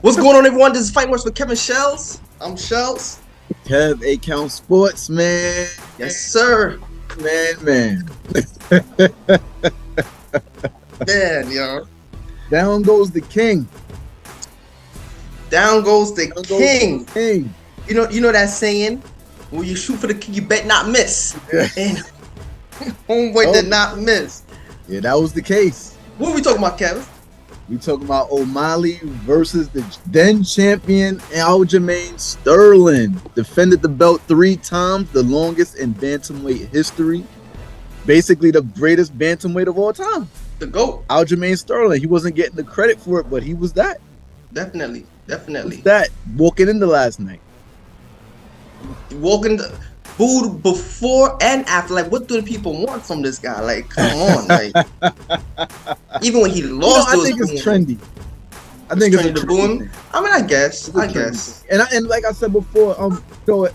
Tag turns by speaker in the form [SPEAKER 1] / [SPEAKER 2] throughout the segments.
[SPEAKER 1] What's going on, everyone? This is Fight Works with Kevin Shells. I'm Shells.
[SPEAKER 2] Kev, A-Count Sports, man.
[SPEAKER 1] Yes, sir.
[SPEAKER 2] Man.
[SPEAKER 1] Man, yo.
[SPEAKER 2] Down goes the king.
[SPEAKER 1] Down goes the king.
[SPEAKER 2] King.
[SPEAKER 1] You know that saying? When you shoot for the king, you bet not miss.
[SPEAKER 2] Yeah.
[SPEAKER 1] And homeboy did not miss.
[SPEAKER 2] Yeah, that was the case.
[SPEAKER 1] What are we talking about, Kevin?
[SPEAKER 2] We talking about O'Malley versus the then champion Aljamain Sterling. Defended the belt 3 times, the longest in bantamweight history. Basically the greatest bantamweight of all time.
[SPEAKER 1] The GOAT.
[SPEAKER 2] Aljamain Sterling. He wasn't getting the credit for it, but he was that.
[SPEAKER 1] Definitely.
[SPEAKER 2] That walking into last night.
[SPEAKER 1] Walking the booed before and after. Like, what do the people want from this guy? Like, come on. Like, even when he lost,
[SPEAKER 2] I think it's trendy. I think it's
[SPEAKER 1] trendy to boo him. I mean, I guess.
[SPEAKER 2] And like I said before, so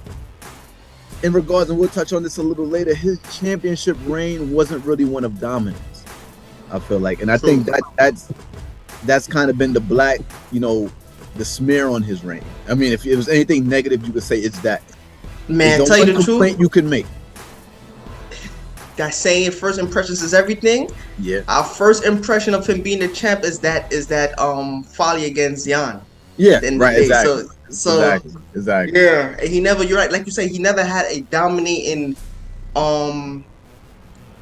[SPEAKER 2] in regards, and we'll touch on this a little later, his championship reign wasn't really one of dominance, I feel like. And I think that's kind of been the black, the smear on his reign. I mean, if it was anything negative, you could say it's that.
[SPEAKER 1] Man, tell you the truth,
[SPEAKER 2] you can make.
[SPEAKER 1] That saying, first impressions is everything.
[SPEAKER 2] Yeah.
[SPEAKER 1] Our first impression of him being the champ is that folly against Jan.
[SPEAKER 2] Yeah, right, exactly.
[SPEAKER 1] So
[SPEAKER 2] exactly.
[SPEAKER 1] Yeah, and you're right, like you say, he never had a dominating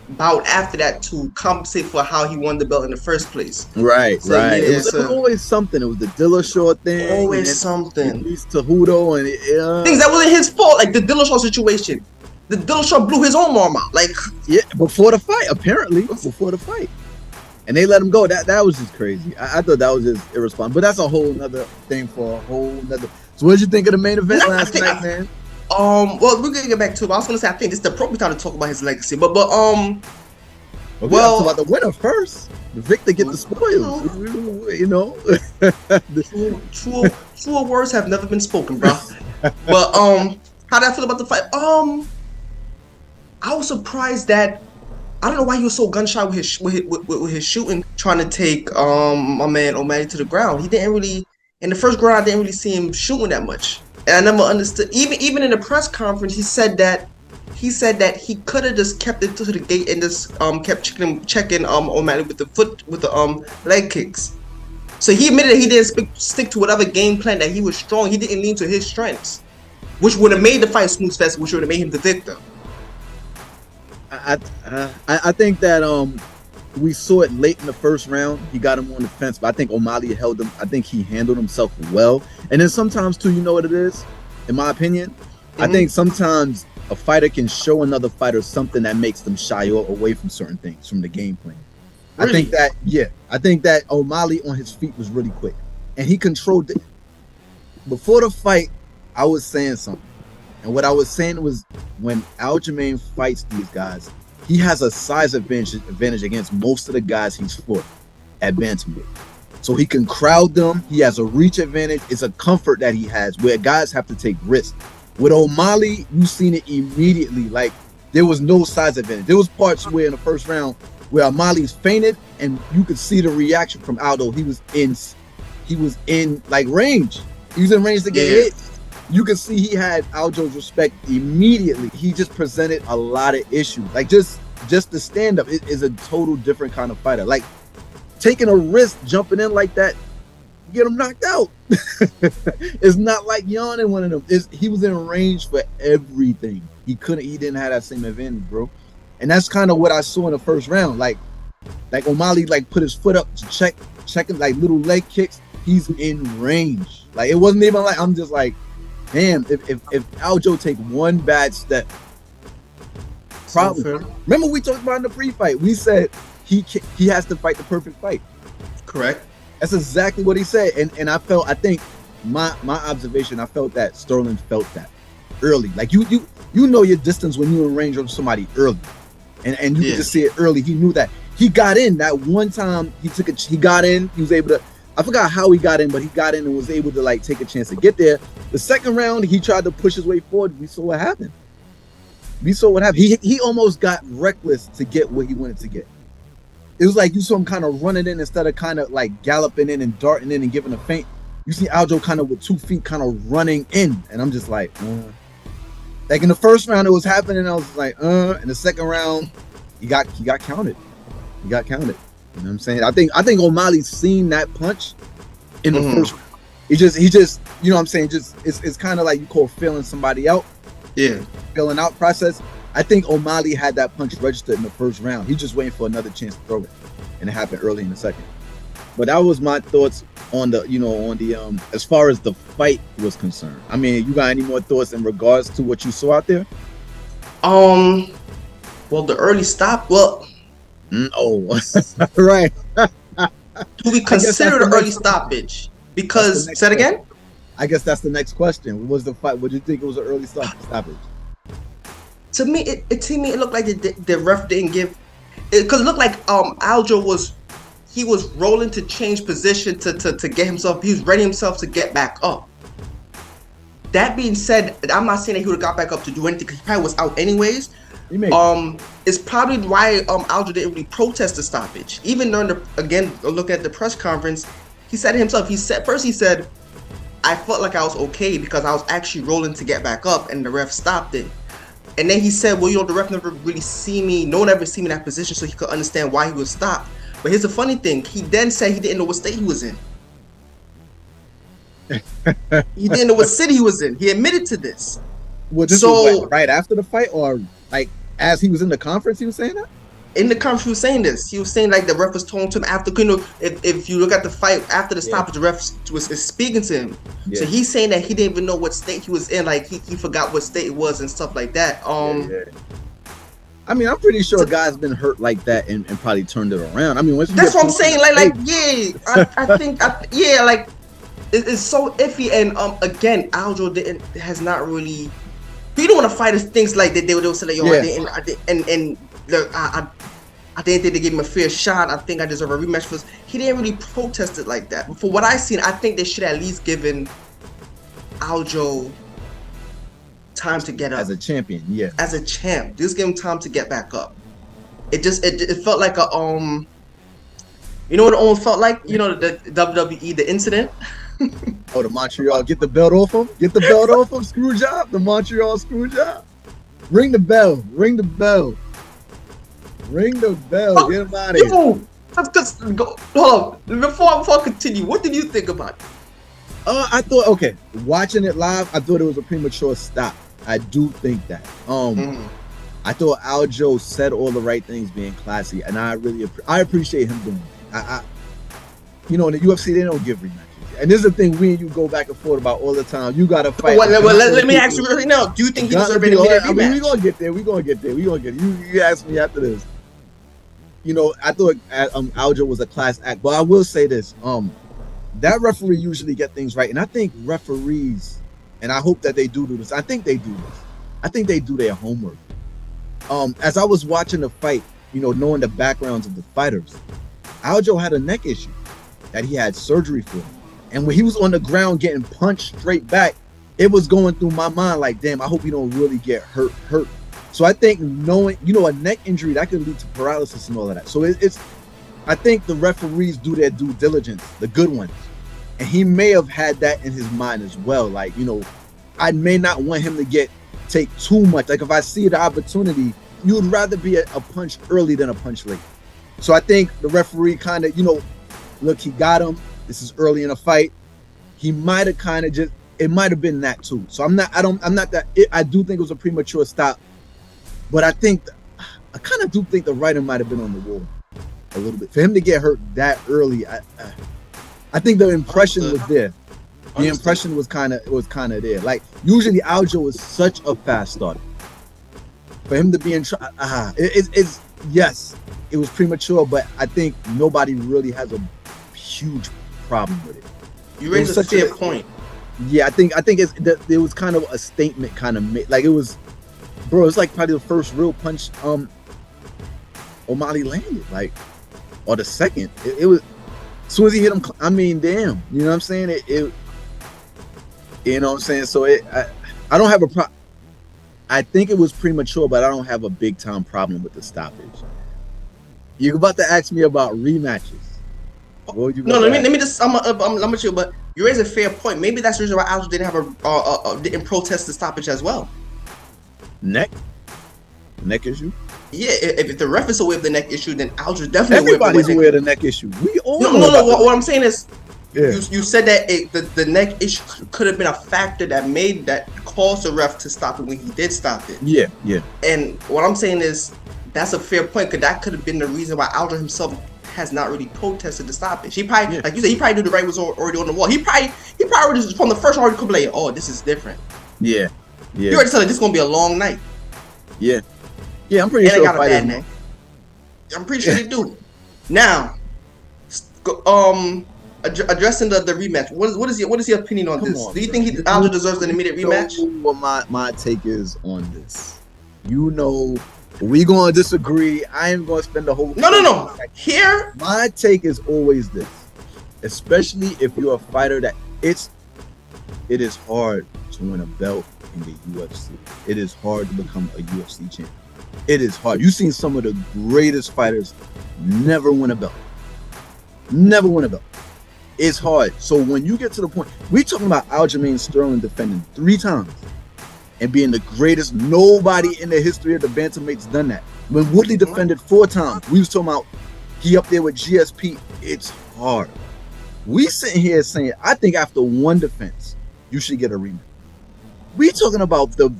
[SPEAKER 1] bout after that to compensate for how he won the belt in the first place.
[SPEAKER 2] Right.
[SPEAKER 1] Yeah,
[SPEAKER 2] it was always something. It was the Dillashaw thing.
[SPEAKER 1] Always something.
[SPEAKER 2] At least Cejudo and
[SPEAKER 1] things that wasn't his fault, like the Dillashaw situation. The Dillashaw blew his own arm out. Like,
[SPEAKER 2] yeah, before the fight, apparently. Before the fight. And they let him go. That was just crazy. I thought that was just irresponsible. But that's a whole nother thing for a whole nother. So what did you think of the main event last night, man?
[SPEAKER 1] Well, we're gonna get back to it. I was gonna say I think this is the appropriate time to talk about his legacy. But
[SPEAKER 2] well, talk about the winner first. The victor get the spoils.
[SPEAKER 1] True words have never been spoken, bro. But how did I feel about the fight? I was surprised that I don't know why he was so gun shy with his shooting, trying to take my man O'Malley to the ground. He didn't really in the first round. I didn't really see him shooting that much, and I never understood. Even in the press conference, he said that he could have just kept it to the gate and just kept checking O'Malley with the leg kicks. So he admitted that he didn't stick to whatever game plan, that he was strong. He didn't lean to his strengths, which would have made the fight smooth fast, which would have made him the victor.
[SPEAKER 2] I think that we saw it late in the first round. He got him on the fence, but I think O'Malley held him. I think he handled himself well. And then sometimes too, you know what it is, in my opinion. Mm-hmm. I think sometimes a fighter can show another fighter something that makes them shy away from certain things, from the game plan. Really? I think that O'Malley on his feet was really quick, and he controlled it. Before the fight, I was saying something. And what I was saying was, when Aljamain fights these guys, he has a size advantage against most of the guys he's fought at bantamweight. So he can crowd them. He has a reach advantage. It's a comfort that he has where guys have to take risks. With O'Malley, you've seen it immediately. Like, there was no size advantage. There was parts where in the first round where O'Malley's fainted, and you could see the reaction from Aldo. He was in like range. He was in range to get hit. You can see he had Aljo's respect immediately. He just presented a lot of issues. Like, just the stand-up is a total different kind of fighter. Like, taking a risk, jumping in like that, get him knocked out. It's not like Jan in one of them. He was in range for everything. He didn't have that same advantage, bro. And that's kind of what I saw in the first round. Like O'Malley put his foot up to check him, like little leg kicks. He's in range. Like, it wasn't even like, I'm just like, damn, if Aljo take one bad step, probably. Remember we talked about in the pre-fight, we said he has to fight the perfect fight.
[SPEAKER 1] Correct.
[SPEAKER 2] That's exactly what he said. And I think my observation, I felt that Sterling felt that early. Like, you know your distance when you're in range of somebody early. And you can just see it early. He knew that. He got in that one time. He got in. He was able to I forgot how he got in, but he got in and was able to like take a chance to get there. The second round, he tried to push his way forward. We saw what happened. He almost got reckless to get what he wanted to get. It was like you saw him kind of running in instead of kind of like galloping in and darting in and giving a feint. You see Aljo kind of with 2 feet kind of running in, and I'm just like in the first round it was happening. I was like, in the second round, he got counted. He got counted. You know what I'm saying? I think O'Malley's seen that punch in the first round. He just, you know what I'm saying? Just it's kind of like you call feeling somebody out.
[SPEAKER 1] Yeah.
[SPEAKER 2] Feeling out process. I think O'Malley had that punch registered in the first round. He's just waiting for another chance to throw it, and it happened early in the second. But that was my thoughts on the as far as the fight was concerned. I mean, you got any more thoughts in regards to what you saw out there?
[SPEAKER 1] Well, the early stop. Well,
[SPEAKER 2] right.
[SPEAKER 1] Do we consider the early stoppage? Because say it again.
[SPEAKER 2] I guess that's the next question. What was the fight? What do you think it was an early stoppage?
[SPEAKER 1] To me, it looked like the ref didn't give it, because it looked like Aljo was rolling to change position to get himself. He was ready himself to get back up. That being said, I'm not saying that he would have got back up to do anything, because he probably was out anyways. It's probably why Aljo didn't really protest the stoppage. Even during looking at the press conference, he said himself. He said, I felt like I was okay because I was actually rolling to get back up, and the ref stopped it. And then he said, well, the ref never really no one ever seen me in that position, so he could understand why he was stopped. But here's the funny thing. He then said he didn't know what state he was in. He didn't know what city he was in. He admitted to this.
[SPEAKER 2] Well, this was like right after the fight, or like as he was in the conference, he was saying that?
[SPEAKER 1] In the conference, he was saying this. He was saying like the ref was told to him after, if you look at the fight after the stoppage, the ref was speaking to him. Yeah. So he's saying that he didn't even know what state he was in. Like he forgot what state it was and stuff like that.
[SPEAKER 2] I mean, I'm pretty sure guys been hurt like that and probably turned it around. I mean,
[SPEAKER 1] that's what I'm saying. I think like it's so iffy. And again, Aljo has not really. He don't want to fight his things like that. They would say like, I didn't think they gave him a fair shot. I think I deserve a rematch for this. He didn't really protest it like that. But for what I seen, I think they should at least given Aljo time to get up
[SPEAKER 2] as a champion. Yeah,
[SPEAKER 1] as a champ, just give him time to get back up. It felt like a you know what it almost felt like? You know, the WWE, the incident.
[SPEAKER 2] The Montreal, get the belt off him. Get the belt off him. Screw job. The Montreal screw job. Ring the bell. Ring the bell. Ring the bell. Get him out of here.
[SPEAKER 1] Hold on. Before I continue, what did you think about it?
[SPEAKER 2] I thought, okay, watching it live, I thought it was a premature stop. I do think that. I thought Aljo said all the right things, being classy, and I appreciate him doing it. In the UFC, they don't give rematches. And this is the thing we and you go back and forth about all the time. You got to fight.
[SPEAKER 1] Let me ask you right now. Do you think he deserves a rematch?
[SPEAKER 2] I mean, we're going to get there. We're going to get there. You ask me after this. I thought Aljo was a class act. But I will say this. That referee usually get things right. And I think referees, and I hope that they do this. I think they do this. I think they do their homework. As I was watching the fight, knowing the backgrounds of the fighters, Aljo had a neck issue that he had surgery for. And when he was on the ground getting punched straight back, it was going through my mind like, damn, I hope he don't really get hurt. So I think knowing, a neck injury, that could lead to paralysis and all of that. So I think the referees do their due diligence, the good ones. And he may have had that in his mind as well. Like, I may not want him to take too much. Like if I see the opportunity, you would rather be a punch early than a punch late. So I think the referee kind of, look, he got him. This is early in a fight. He might have kind of it might have been that too. So I do think it was a premature stop, but I kind of do think the writing might have been on the wall a little bit. For him to get hurt that early, I think the impression was there. The impression was kind of there. Like usually Aljo is such a fast starter. For him to be in yes, it was premature, but I think nobody really has a huge problem with it.
[SPEAKER 1] You raised a fair point.
[SPEAKER 2] Yeah, I think it was kind of a statement kind of made. Like it was, bro, it's like probably the first real punch O'Malley landed, like, or the second. It was As soon as he hit him, I mean, damn. You know what I'm saying? It you know what I'm saying? So I don't have a problem. I think it was premature, but I don't have a big time problem with the stoppage. You're about to ask me about rematches.
[SPEAKER 1] No, let me just. I'm with you, but you raise a fair point. Maybe that's the reason why Aljo didn't have didn't protest the stoppage as well.
[SPEAKER 2] Neck issue.
[SPEAKER 1] Yeah, if the ref is aware of the neck issue, then Aljo definitely
[SPEAKER 2] everybody's aware of the neck issue. We all
[SPEAKER 1] no. What I'm saying is, you said that the neck issue could have been a factor that caused the ref to stop it when he did stop it.
[SPEAKER 2] Yeah.
[SPEAKER 1] And what I'm saying is, that's a fair point, because that could have been the reason why Aljo himself has not really protested the stoppage. He probably, like you said, he probably knew the right was already on the wall. He probably already, from the first already could be like, oh, this is different.
[SPEAKER 2] Yeah.
[SPEAKER 1] You already said, like, this is gonna be a long night.
[SPEAKER 2] Yeah, I'm pretty sure.
[SPEAKER 1] They got a bad neck. I'm pretty sure they do. Now, addressing the rematch. What is your opinion on this? Do you think Aljo deserves an immediate rematch?
[SPEAKER 2] What my take is on this? You know, we gonna disagree. I ain't gonna spend the whole.
[SPEAKER 1] No. Here,
[SPEAKER 2] my take is always this, especially if you're a fighter that it is hard to win a belt in the UFC. It is hard to become a UFC champion. It is hard. You've seen some of the greatest fighters never win a belt. Never win a belt. It's hard. So when you get to the point, we talking about Aljamain Sterling defending 3 times and being the greatest. Nobody in the history of the bantamweight's done that. When Woodley defended 4 times, we was talking about he up there with GSP. It's hard. We sitting here saying, I think after 1 defense, you should get a rematch. We talking about the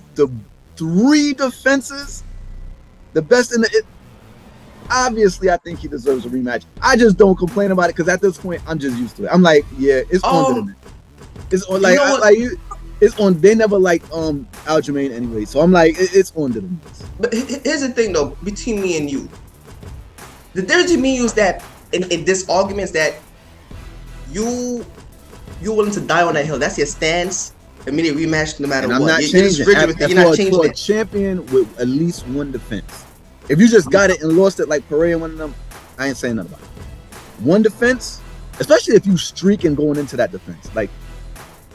[SPEAKER 2] 3 defenses, the best in the. Obviously, I think he deserves a rematch. I just don't complain about it because at this point, I'm just used to it. I'm like, yeah, it's on to them. It's on it's on. They never liked Aljamain anyway, so I'm like, it's on to them.
[SPEAKER 1] But here's the thing, though, between me and you, the difference between me and you is that in this argument is that you're willing to die on that hill. That's your stance. Immediate rematch, no matter
[SPEAKER 2] what.
[SPEAKER 1] I'm
[SPEAKER 2] not changing. You're not changing it. A champion with at least 1 defense. If you just got it and lost it like Pereira and one of them, I ain't saying nothing about it. 1 defense, especially if you streaking going into that defense, like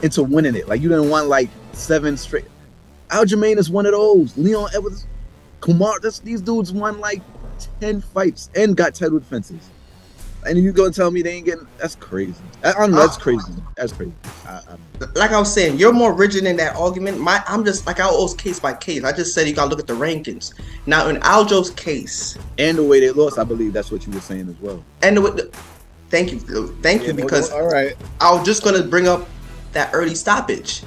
[SPEAKER 2] into winning it. Like you didn't want like 7 straight. Aljamain is one of those. Leon Edwards, Kumar, these dudes won like 10 fights and got title defenses. And you gonna tell me they ain't getting? That's crazy. That's crazy. That's crazy.
[SPEAKER 1] Like I was saying, you're more rigid in that argument. I'm just like I always case by case. I just said you gotta look at the rankings. Now in Aljo's case,
[SPEAKER 2] and the way they lost, I believe that's what you were saying as well.
[SPEAKER 1] And thank you, because
[SPEAKER 2] all right,
[SPEAKER 1] I was just gonna bring up that early stoppage.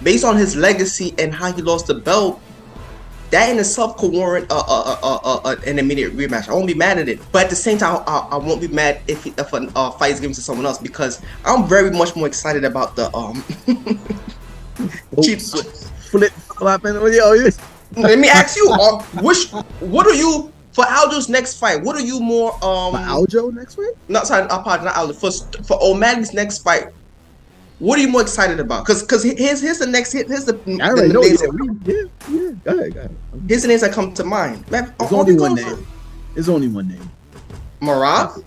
[SPEAKER 1] Based on his legacy and how he lost the belt, that in itself could warrant an immediate rematch. I won't be mad at it, but at the same time, I won't be mad if a fight is given to someone else, because I'm very much more excited about the
[SPEAKER 2] flip flopping.
[SPEAKER 1] Let me ask you, what are you for Aljo's next fight? What are you more
[SPEAKER 2] for Aljo next fight?
[SPEAKER 1] Not sorry, apologize, not Aljo. For O'Malley's next fight. What are you more excited about? Because here's the next hit. Here's the
[SPEAKER 2] I already know. Yeah. Go ahead.
[SPEAKER 1] Here's the names that come to mind.
[SPEAKER 2] There's only one name. There's only one name.
[SPEAKER 1] Marab?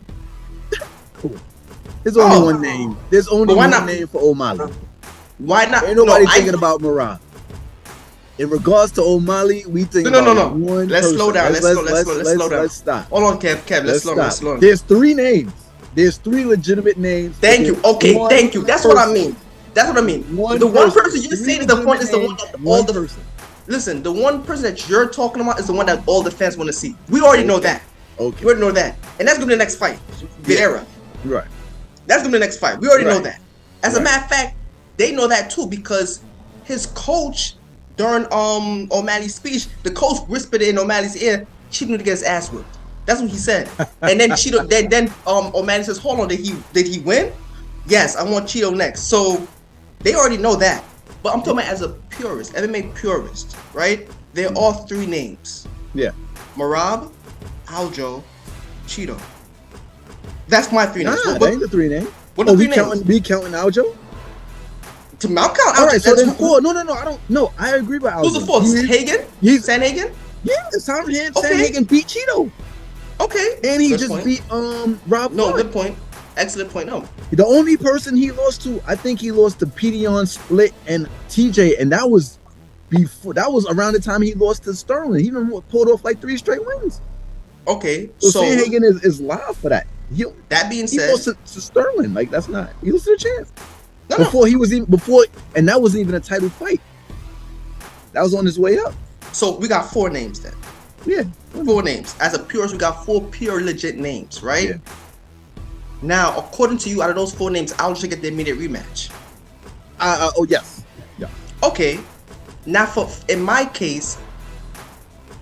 [SPEAKER 2] There's only one name. There's only one name for O'Malley.
[SPEAKER 1] Why not?
[SPEAKER 2] Ain't nobody thinking about Marab. In regards to O'Malley, we think
[SPEAKER 1] no. Let's slow down. Let's slow down.
[SPEAKER 2] Let's stop.
[SPEAKER 1] Hold on, Kev. Let's slow down.
[SPEAKER 2] There's 3 names. There's 3 legitimate names.
[SPEAKER 1] Thank you. Okay, thank you. That's what I mean. The one person you're saying is the one that all the person. Listen, the one person that you're talking about is the one that all the fans want to see. We already know that.
[SPEAKER 2] Okay.
[SPEAKER 1] We already know that. And that's gonna be the next fight. Vera.
[SPEAKER 2] Right.
[SPEAKER 1] That's gonna be the next fight. We already know that. As a matter of fact, they know that too, because his coach during O'Malley's speech, the coach whispered in O'Malley's ear, Cheeto need to get his ass whipped. That's what he said. And then Cheeto then O'Malley says, hold on, did he win? Yes, I want Cheeto next. So they already know that. But I'm talking about as a purist, MMA purist, right? They're all 3 names.
[SPEAKER 2] Yeah.
[SPEAKER 1] Marab, Aljo, Cheeto. That's my 3 names.
[SPEAKER 2] That ain't the 3 names.
[SPEAKER 1] What are the 3 names?
[SPEAKER 2] We counting Aljo?
[SPEAKER 1] To me, I'm counting Aljo.
[SPEAKER 2] All right, so then 4. No, I don't. No, I agree with Aljo.
[SPEAKER 1] Who's the 4th? Hagen? Sanhagen?
[SPEAKER 2] Yeah, Sanhagen beat Cheeto.
[SPEAKER 1] Okay.
[SPEAKER 2] And he just beat Rob.
[SPEAKER 1] No, good point. Excellent point. No,
[SPEAKER 2] The only person he lost to, I think he lost to Pedion, Split, and TJ, and that was before. That was around the time he lost to Sterling. He even pulled off like 3 straight wins.
[SPEAKER 1] Okay,
[SPEAKER 2] so Sandhagen is live for that.
[SPEAKER 1] That being
[SPEAKER 2] he
[SPEAKER 1] said,
[SPEAKER 2] lost to Sterling. Like that's not. He lost to the champ.
[SPEAKER 1] No,
[SPEAKER 2] before he was even and that wasn't even a title fight. That was on his way up.
[SPEAKER 1] So we got 4 names then.
[SPEAKER 2] Yeah,
[SPEAKER 1] 4 names. As a purist, we got 4 pure legit names, right?
[SPEAKER 2] Yeah.
[SPEAKER 1] Now, according to you, out of those 4 names, Aljo should get the immediate rematch.
[SPEAKER 2] Oh yes. Yeah.
[SPEAKER 1] Okay. Now, in my case,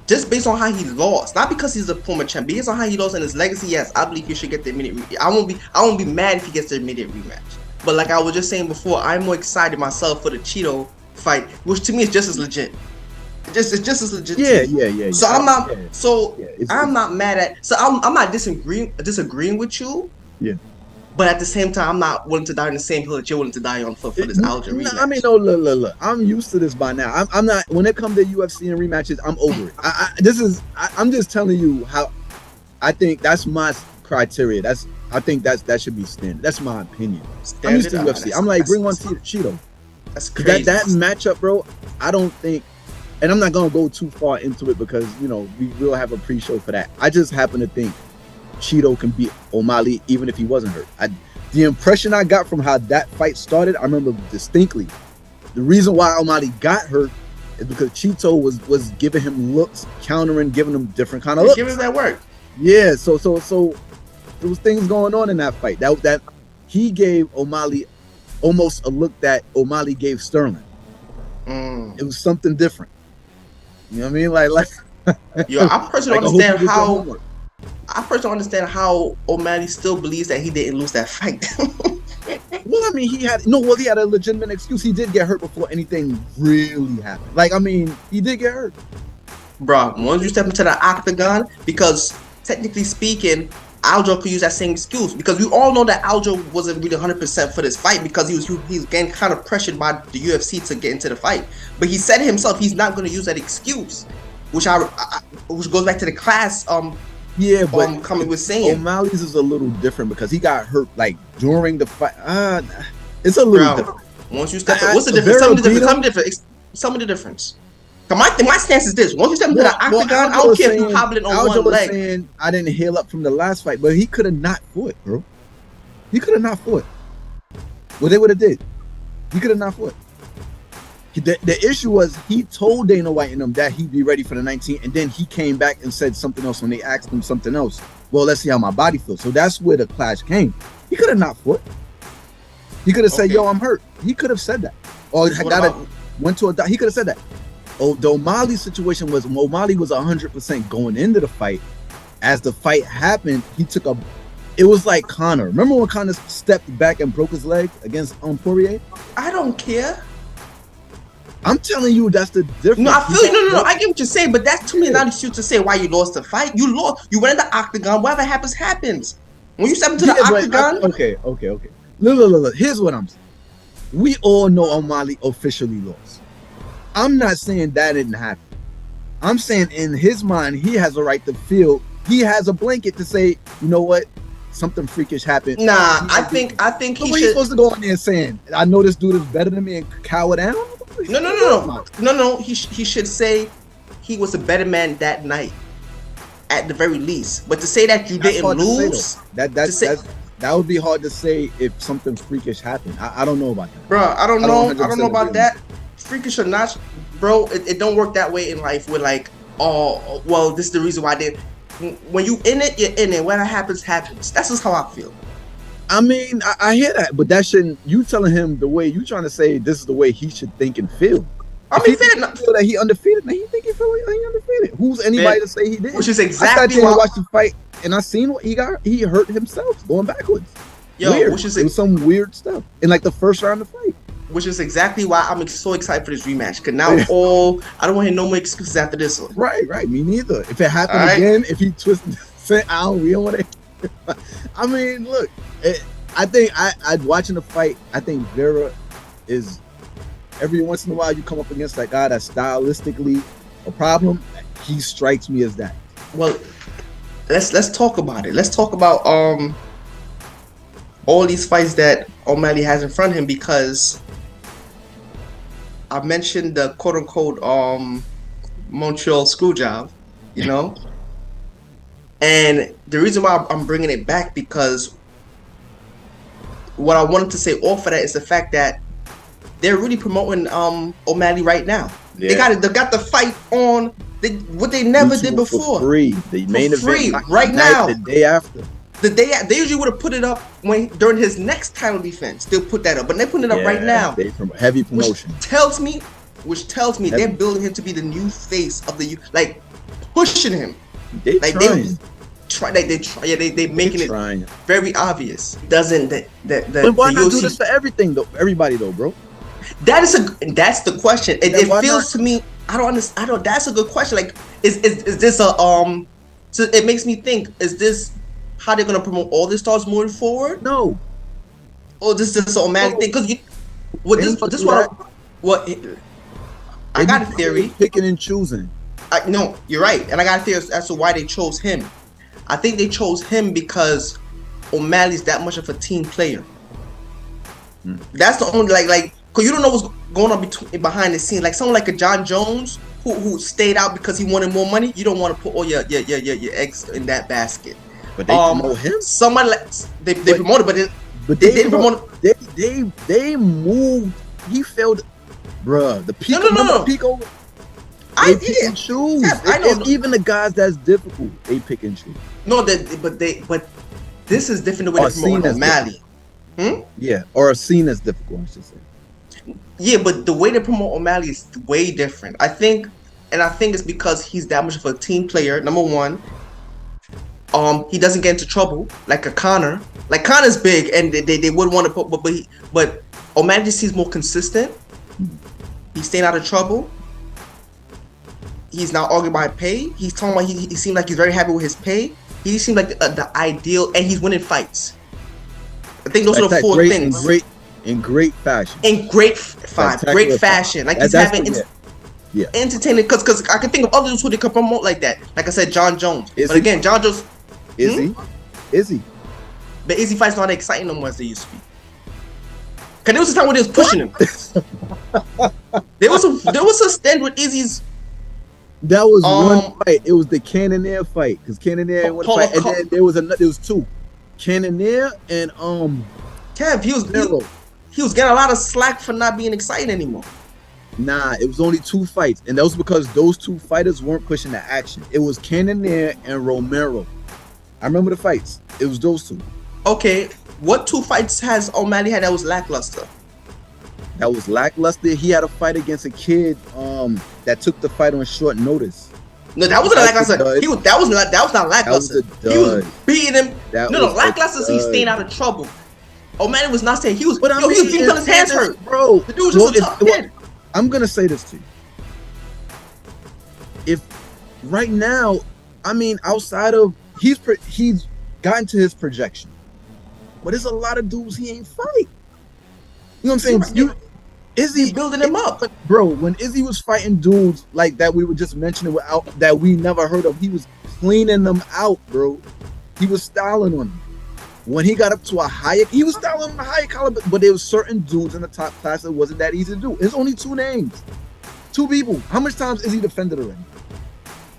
[SPEAKER 1] just based on how he lost, not because he's a former champ, based on how he lost and his legacy, yes, I believe he should get the immediate rematch. I won't be mad if he gets the immediate rematch. But like I was just saying before, I'm more excited myself for the Cheeto fight, which to me is just as legit. It's just as legit.
[SPEAKER 2] Yeah.
[SPEAKER 1] So I'm not.
[SPEAKER 2] Yeah.
[SPEAKER 1] So
[SPEAKER 2] Yeah,
[SPEAKER 1] I'm not mad at. So I'm not disagreeing with you.
[SPEAKER 2] Yeah.
[SPEAKER 1] But at the same time, I'm not willing to die on the same hill that you're willing to die on for this Aljo rematch.
[SPEAKER 2] I mean, no, look. I'm used to this by now. I'm not. When it comes to UFC and rematches, I'm over it. I'm just telling you how I think that's my criteria. I think that should be standard. That's my opinion. I'm used to UFC. I'm like, bring one Cheeto.
[SPEAKER 1] That's crazy.
[SPEAKER 2] That matchup, bro. I don't think, and I'm not gonna go too far into it because we will have a pre-show for that. I just happen to think Cheeto can beat O'Malley even if he wasn't hurt. The impression I got from how that fight started, I remember distinctly. The reason why O'Malley got hurt is because Cheeto was giving him looks, countering, giving him different kind of looks.
[SPEAKER 1] Giving that work.
[SPEAKER 2] Yeah, so there was things going on in that fight. That he gave O'Malley almost a look that O'Malley gave Sterling. It was something different. You know what I mean? Like
[SPEAKER 1] yo, I personally don't understand how O'Malley still believes that he didn't lose that fight.
[SPEAKER 2] Well, I mean, he had a legitimate excuse. He did get hurt before anything really happened. Like, I mean, he did get hurt.
[SPEAKER 1] Bro, once you step into the octagon, because technically speaking, Aljo could use that same excuse, because we all know that Aljo wasn't really 100% for this fight because he was getting kind of pressured by the UFC to get into the fight. But he said himself he's not going to use that excuse, which goes back to the class.
[SPEAKER 2] Yeah, but
[SPEAKER 1] coming with saying
[SPEAKER 2] O'Malley's is a little different because he got hurt like during the fight. It's a little different.
[SPEAKER 1] Once you step, what's the difference? Tell me the difference. My stance is this: once you step into the octagon, I don't care if you hobbling on one leg.
[SPEAKER 2] Saying I didn't heal up from the last fight, but he could have not fought, bro. He could have not fought. What they would have did, he could have not fought. The issue was he told Dana White and them that he'd be ready for the 19th, and then he came back and said something else when they asked him something else. Well, let's see how my body feels. So that's where the clash came. He could have not fought. He could have said, "Yo, I'm hurt." He could have said that, or went to a. He could have said that. Oh, the O'Malley situation was O'Malley was 100% going into the fight. As the fight happened, he took a. It was like Conor. Remember when Conor stepped back and broke his leg against Poirier?
[SPEAKER 1] I don't care.
[SPEAKER 2] I'm telling you, that's the difference.
[SPEAKER 1] No, I feel you. No. I get what you're saying, but that's too many not excuse to say why you lost the fight. You lost. You went in the octagon. Whatever happens, happens. When you step into the octagon.
[SPEAKER 2] Okay. Look. Here's what I'm saying. We all know O'Malley officially lost. I'm not saying that didn't happen. I'm saying in his mind, he has a right to feel. He has a blanket to say, you know what, something freakish happened.
[SPEAKER 1] Nah, I think he should.
[SPEAKER 2] He's supposed to go in there saying, I know this dude is better than me and cower down.
[SPEAKER 1] No. He should say he was a better man that night, at the very least. But to say that you didn't lose,
[SPEAKER 2] that would be hard to say if something freakish happened. I don't know about that,
[SPEAKER 1] bro. I don't know about that. Freakish or not, bro, it don't work that way in life. We're like, oh, well, this is the reason why I did. When you in it, you're in it. Whatever happens, happens. That's just how I feel.
[SPEAKER 2] I mean, I hear that, but that shouldn't. You telling him the way you trying to say this is the way he should think and feel.
[SPEAKER 1] I mean,
[SPEAKER 2] feel that he undefeated. Now he think he feel he undefeated. Who's anybody to say he did?
[SPEAKER 1] Which is exactly
[SPEAKER 2] why I watched the fight and I seen what he got. He hurt himself going backwards.
[SPEAKER 1] Which is exactly why I'm so excited for this rematch. Cause now I don't want to hear no more excuses after this one.
[SPEAKER 2] Right. Me neither. If it happened again, if he twisted, we don't want to. I mean, look. I think I watching the fight. I think Vera is. Every once in a while, you come up against that guy that's stylistically a problem. He strikes me as that.
[SPEAKER 1] Well, let's talk about it. Let's talk about all these fights that O'Malley has in front of him, because I mentioned the quote unquote Montreal screw job, you know? And the reason why I'm bringing it back, because what I wanted to say off of that is the fact that they're really promoting O'Malley right now.
[SPEAKER 2] Yeah.
[SPEAKER 1] They got the fight on what they never
[SPEAKER 2] YouTube
[SPEAKER 1] did before.
[SPEAKER 2] For free. The main
[SPEAKER 1] free,
[SPEAKER 2] event
[SPEAKER 1] right now.
[SPEAKER 2] The day after.
[SPEAKER 1] They usually would have put it up during his next title defense. They'll put that up, but they're putting it up right now.
[SPEAKER 2] They from heavy promotion.
[SPEAKER 1] Which tells me they're building him to be the new face of the, like, pushing him.
[SPEAKER 2] They
[SPEAKER 1] like
[SPEAKER 2] trying.
[SPEAKER 1] They making it very obvious. Doesn't
[SPEAKER 2] But why not do this for everything though? Everybody though, bro.
[SPEAKER 1] That's the question. It feels to me. I don't understand. That's a good question. Like, is this a So it makes me think: is this how they're gonna promote all the stars moving forward?
[SPEAKER 2] No.
[SPEAKER 1] Or this is an automatic thing? Because I got a theory.
[SPEAKER 2] Picking and choosing.
[SPEAKER 1] No, you're right, and I got a theory as to why they chose him. I think they chose him because O'Malley's that much of a team player. That's the only like because you don't know what's going on behind the scenes. Like someone like a John Jones who stayed out because he wanted more money. You don't want to put all your eggs in that basket.
[SPEAKER 2] But they promote him.
[SPEAKER 1] Someone like they promoted, but they didn't promote.
[SPEAKER 2] They moved. He failed, bruh. The Pico.
[SPEAKER 1] No.
[SPEAKER 2] Pico.
[SPEAKER 1] They
[SPEAKER 2] pick and choose.
[SPEAKER 1] Yeah, I know.
[SPEAKER 2] Even the guys that's difficult, they pick and choose.
[SPEAKER 1] No, but this is different the way they promote O'Malley.
[SPEAKER 2] Yeah, or a scene that's difficult, I should say.
[SPEAKER 1] Yeah, but the way they promote O'Malley is way different. I think it's because he's that much of a team player. Number one, he doesn't get into trouble like a Connor. Like Connor's big, and they would want to put, but O'Malley just seems more consistent. He's staying out of trouble. He's not arguing about pay. He's talking about he seems like he's very happy with his pay. He seems like the ideal, and he's winning fights. I think those are the four things.
[SPEAKER 2] In great fashion.
[SPEAKER 1] Great fashion. Like he's having entertaining. Because I can think of others who they could promote like that. Like I said, John Jones. Again, John Jones.
[SPEAKER 2] Is he?
[SPEAKER 1] But Izzy fights not exciting no more as they used to be. Cause there was a time when they was pushing him. there was a stand with Izzy's.
[SPEAKER 2] That was one fight. It was the Cannonier fight because Cannonier won the fight, and then there was two. Cannonier and
[SPEAKER 1] Kev, he was getting a lot of slack for not being exciting anymore.
[SPEAKER 2] Nah, it was only two fights, and that was because those two fighters weren't pushing the action. It was Cannonier and Romero. I remember the fights. It was those two.
[SPEAKER 1] Okay, what two fights has O'Malley had that was lackluster?
[SPEAKER 2] That was lackluster. He had a fight against a kid that took the fight on short notice.
[SPEAKER 1] No, that wasn't lackluster. That was not lackluster. He was beating him. Lackluster is he staying out of trouble. O'Malley was not saying he was. He was beating until his hands hurt,
[SPEAKER 2] bro.
[SPEAKER 1] The dude was just a tough kid.
[SPEAKER 2] I'm gonna say this to you. If right now, I mean, outside of he's gotten to his projection, but there's a lot of dudes he ain't fight. You know what I'm saying? Izzy
[SPEAKER 1] building him up,
[SPEAKER 2] bro. When Izzy was fighting dudes like that, we were just mentioning that we never heard of. He was cleaning them out, bro. He was styling on them. When he got up to a higher, he was styling on a higher caliber. But there was certain dudes in the top class that wasn't that easy to do. There's only two names, two people. How much times Izzy defended already?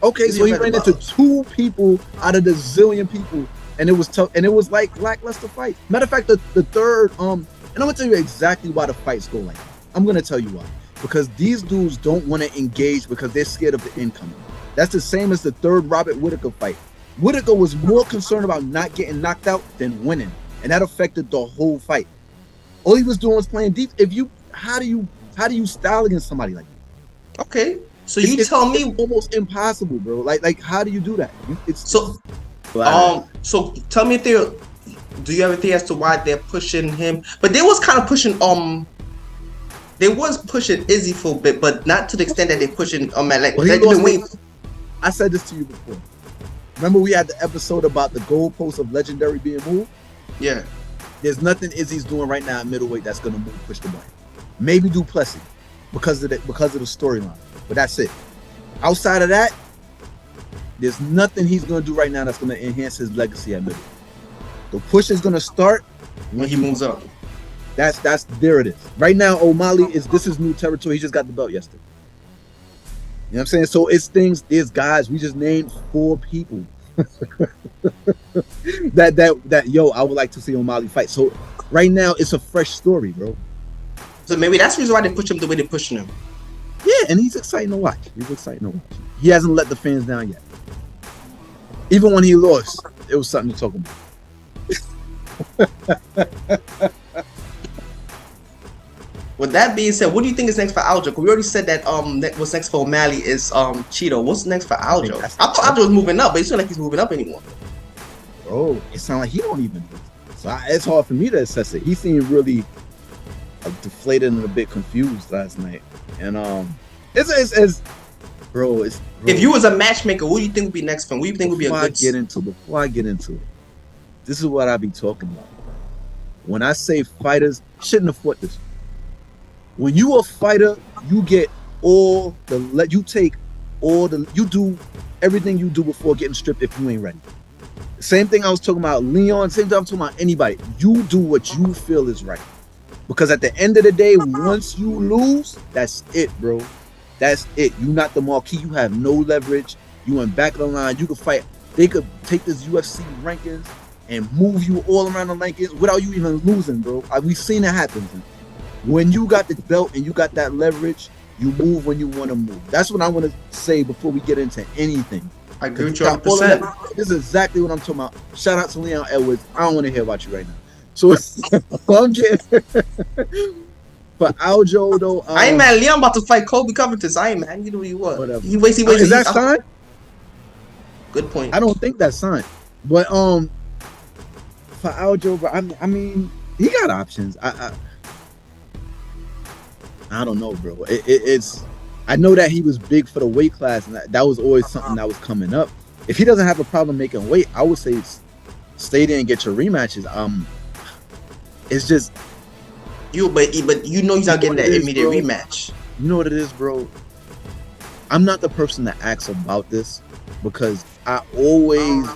[SPEAKER 2] Okay, so he ran into two people out of the zillion people, and it was tough. And it was like lackluster fight. Matter of fact, the third, and I'm gonna tell you exactly why the fights go like that. I'm gonna tell you why. Because these dudes don't want to engage because they're scared of the incoming. That's the same as the third Robert Whittaker fight. Whittaker was more concerned about not getting knocked out than winning, and that affected the whole fight. All he was doing was playing deep. How do you style against somebody like that?
[SPEAKER 1] Okay, so you tell me,
[SPEAKER 2] it's almost impossible, bro. Like how do you do that?
[SPEAKER 1] So tell me if do you have a theory as to why they're pushing him? But they was kind of pushing they was pushing Izzy for a bit, but not to the extent that they're pushing man. Like
[SPEAKER 2] I said this to you before. Remember we had the episode about the goalposts of Legendary being moved?
[SPEAKER 1] Yeah.
[SPEAKER 2] There's nothing Izzy's doing right now at middleweight that's gonna push the button. Maybe Duplessis because of the storyline, but that's it. Outside of that, there's nothing he's gonna do right now that's gonna enhance his legacy at middleweight. The push is gonna start
[SPEAKER 1] when he moves up.
[SPEAKER 2] That's there it is. Right now, O'Malley this is new territory. He just got the belt yesterday. You know what I'm saying? So it's things, there's guys, we just named 4 people that yo, I would like to see O'Malley fight. So right now it's a fresh story, bro.
[SPEAKER 1] So maybe that's the reason why they push him the way they're pushing him.
[SPEAKER 2] Yeah, and he's exciting to watch. He hasn't let the fans down yet. Even when he lost, it was something to talk about.
[SPEAKER 1] With that being said, what do you think is next for Aljo? We already said that what's next for O'Malley is Cheeto. What's next for Aljo? I thought Aljo was moving up, but it's not like he's moving up anymore.
[SPEAKER 2] Bro, it sounds like he don't even. So it's hard for me to assess it. He seemed really deflated and a bit confused last night, and it's bro.
[SPEAKER 1] If you was a matchmaker, what do you think would be next for him? What do you think would be a good?
[SPEAKER 2] Before I get into it, this is what I be talking about. When I say fighters shouldn't have fought this. When you a fighter, you get you do everything you do before getting stripped if you ain't ready. Same thing I was talking about Leon, same thing I'm talking about anybody. You do what you feel is right. Because at the end of the day, once you lose, that's it, bro. That's it. You not the marquee. You have no leverage. You in back of the line. You could fight. They could take this UFC rankings and move you all around the rankings without you even losing, bro. We've seen it happen. When you got the belt and you got that leverage, you move when you want to move. That's what I want to say before we get into anything.
[SPEAKER 1] I agree with you 100%.
[SPEAKER 2] This is exactly what I'm talking about. Shout out to Leon Edwards. I don't want to hear about you right now. So I'm kidding. But Aljo though,
[SPEAKER 1] I ain't mad. Leon about to fight Kobe Covington. I ain't mad. You know what you want.
[SPEAKER 2] Whatever.
[SPEAKER 1] He waits.
[SPEAKER 2] Is that signed?
[SPEAKER 1] Good point.
[SPEAKER 2] I don't think that's signed. But for Aljo, bro, I mean, he got options. I don't know, bro. It's I know that he was big for the weight class, and that was always something that was coming up. If he doesn't have a problem making weight, I would say stay there and get your rematches. It's just
[SPEAKER 1] but you know he's not getting that immediate rematch.
[SPEAKER 2] You know what it is, bro? I'm not the person to ask about this because I always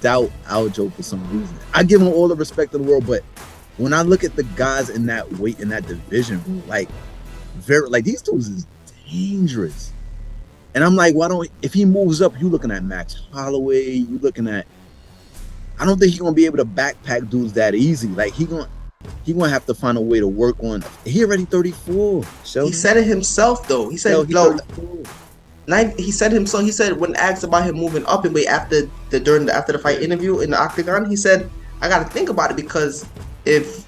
[SPEAKER 2] doubt Aljo for some reason. I give him all the respect in the world, but when I look at the guys in that weight, in that division, like these dudes is dangerous. And I'm like, if he moves up, you looking at Max Holloway, you looking at, I don't think he's gonna be able to backpack dudes that easy. Like he gonna have to find a way to work on. He already 34.
[SPEAKER 1] He said it himself though. He said he said himself. He said when asked about him moving up in weight after the fight interview in the octagon, he said, I gotta think about it because if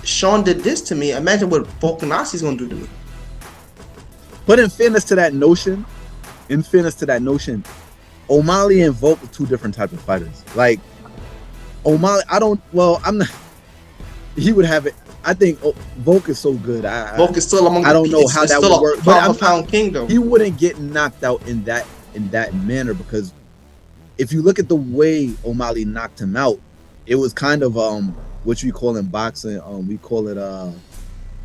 [SPEAKER 1] Sean did this to me, imagine what Volkanovski's gonna do to me.
[SPEAKER 2] But in fairness to that notion, O'Malley and Volk are 2 different types of fighters. Like O'Malley, I'm not. He would have it. I think Volk is so good.
[SPEAKER 1] Volk is still among.
[SPEAKER 2] I don't know how that would work.
[SPEAKER 1] But pound kingdom.
[SPEAKER 2] He wouldn't get knocked out in that manner because if you look at the way O'Malley knocked him out, it was kind of what we call in boxing. We call it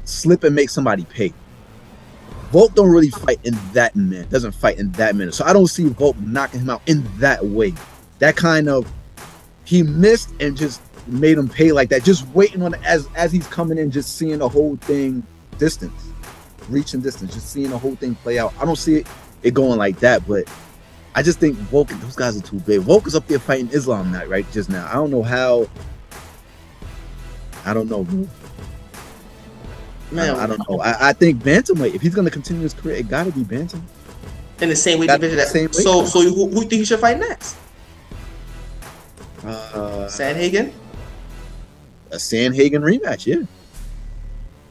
[SPEAKER 2] slip and make somebody pay. Volk don't really fight in that manner. Doesn't fight in that manner. So I don't see Volk knocking him out in that way. That kind of he missed and just made him pay like that. Just waiting on as he's coming in, just seeing the whole thing reaching distance, just seeing the whole thing play out. I don't see it going like that, but I just think Volk, those guys are too big. Volk is up there fighting Islam night right just now. I don't know how. I don't know, bro. Man, I don't know. I think bantamweight. If he's gonna continue his career, it gotta be bantam.
[SPEAKER 1] In the same weight division. So who do you think he should fight next? Sandhagen.
[SPEAKER 2] A Sandhagen rematch,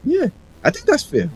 [SPEAKER 2] yeah. I think that's fair.